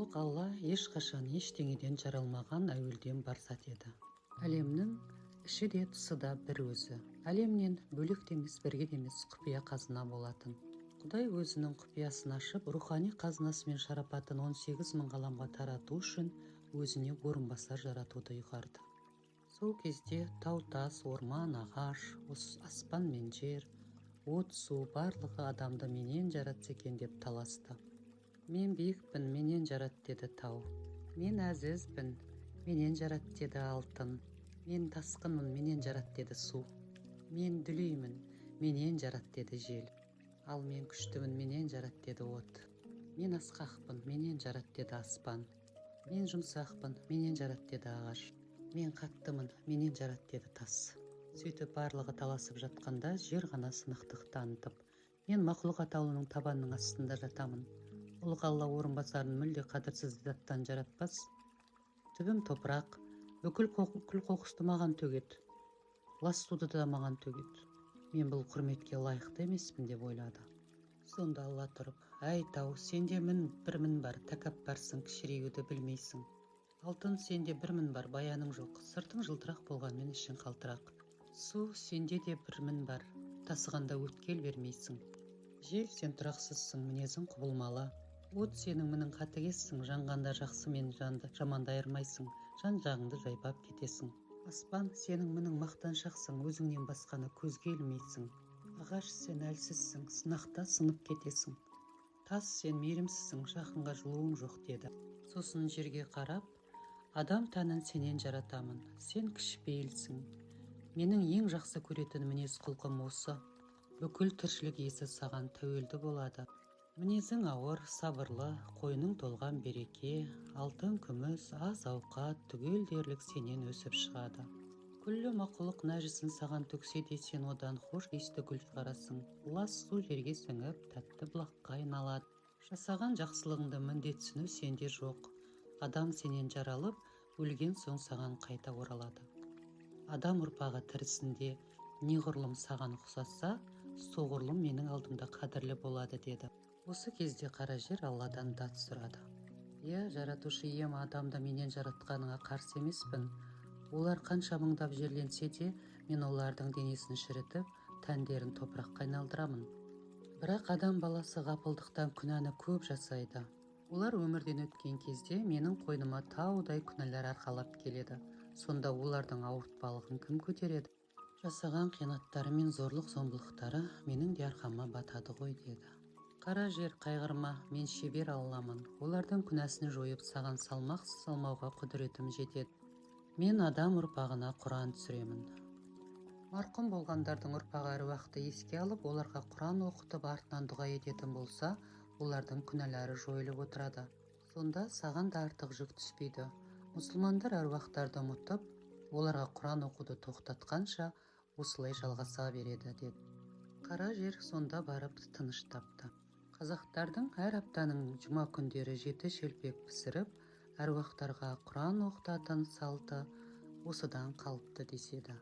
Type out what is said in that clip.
Ұлық Алла ешқашан ештеңеден жаралмаған әуелден бар зат еді. Әлемнің іші де тұсы да бір өзі. Әлемнен бөлек те емес, бірге де емес құпия қазына болатын. Құдай өзінің құпиясын ашып, рухани қазынасымен шарапатын 18 мың ғаламға тарату үшін өзіне орынбасар жаратуды ұйғарды. Сол кезде тау-тас, орман, ағаш, аспан мен жер, от, су барлығы адамды менен жаратса екен деп таласты. Мен биікпін, менен жарат деді тау. Мен әзізбін, менен жарат деді алтын. Мен тасқынмын, менен жарат деді су. Мен дүлеймін, менен жарат деді жел. Ал мен күштімін, менен жарат деді от. Мен асқақпын, менен жарат деді аспан. Мен жұмсақпын, менен жарат деді ағаш. Мен қаттымын, менен жарат деді тас. Сөйтіп барлығы таласып жатқанда жер ғана сынықтық танытып, мен мақұлық атаулының табанының астында жатамын. Ұлық Алла орынбасарын мүлде қадірсіз заттан жаратпас. Түбім топырақ, бүкіл күл-қоқысты маған төгеді, лас суды да маған төгеді. Мен бұл құрметке лайықты емеспін деп ойлады. Сонда Алла тұрып: әй тау, сенде бір мін бар, тәкаппарсың, кішіреюді білмейсің. Алтын, сенде бір мін бар, баяның жоқ, сыртың жылтырақ болғанмен ішің қалтырақ. Су, сенде де бір мін бар, тасығанда өткел бермейсің. Жел, сен тұрақсызсың, мінезің құбылмалы. От, сенің мінің қатыгезсің, жанғанда жақсы мен жаманды айырмайсың, жан-жағыңды жайпап кетесің. Аспан, сенің мінің мақтаншақсың, өзіңнен басқаны көзге ілмейсің. Ағаш, сен әлсізсің, сынақта сынып кетесің. Тас, сен мейірімсізсің, жақынға жылуың жоқ деді. Сосын жерге қарап: адам тәнін сенен жаратамын, сен кішіпейілсің. Менің ең жақсы көретін мінез құлқым осы. Бүкіл тіршілік иесі саған тәуелді болады. Мінезің ауыр, сабырлы, қойның толған береке, алтын, күміс, аз ауқат, түгел дерлік сенен өсіп шығады. Күллі мақұлық нәжісін саған төксе де сен одан хош иісті гүл шығарасың. Лас су жерге сіңіп, тәтті бұлаққа айналады. Жасаған жақсылығыңды міндетсіну сенде жоқ. Адам сенен жаралып, өлген соң саған қайта оралады. Адам ұрпағы тірісінде неғұрлым саған ұқсаса, соғұрлым менің алдымда қадірлі болады деді. Осы кезде қара жер Алладан дат сұрады: иә, жаратушы ием, адамды менен жаратқаныңа қарсы емеспін. Олар қанша мыңдап жерленсе де, мен олардың денесін шірітіп, тәндерін топыраққа айналдырамын. Бірақ адам баласы ғапылдықтан күнәні көп жасайды. Олар өмірден өткен кезде менің қойныма таудай күнәлар арқалап келеді. Сонда олардың ауыртпалығын кім көтереді? Жасаған қиянаттары мен зорлық-зомбылықтары менің де арқама батады ғой деді. Қара жер, қайғырма, мен шебер Алламын. Олардың күнәсін жойып, саған салмақсыз салмауға құдіретім жетеді. Мен адам ұрпағына Құран түсіремін. Марқұм болғандардың ұрпағы әруақты еске алып, оларға Құран оқытып, артынан дұға ететін болса, олардың күнәлары жойылып отырады. Сонда саған да артық жүк түспейді. Мұсылмандар әруақтарды ұмытып, оларға Құран оқуды тоқтатқанша осылай жалғаса береді деді. Қара жер сонда барып тыныш тапты. Қазақтардың әр аптаның жұма күндері 7 шелпек пісіріп, әруақтарға Құран оқытатын салты осыдан қалыпты деседі.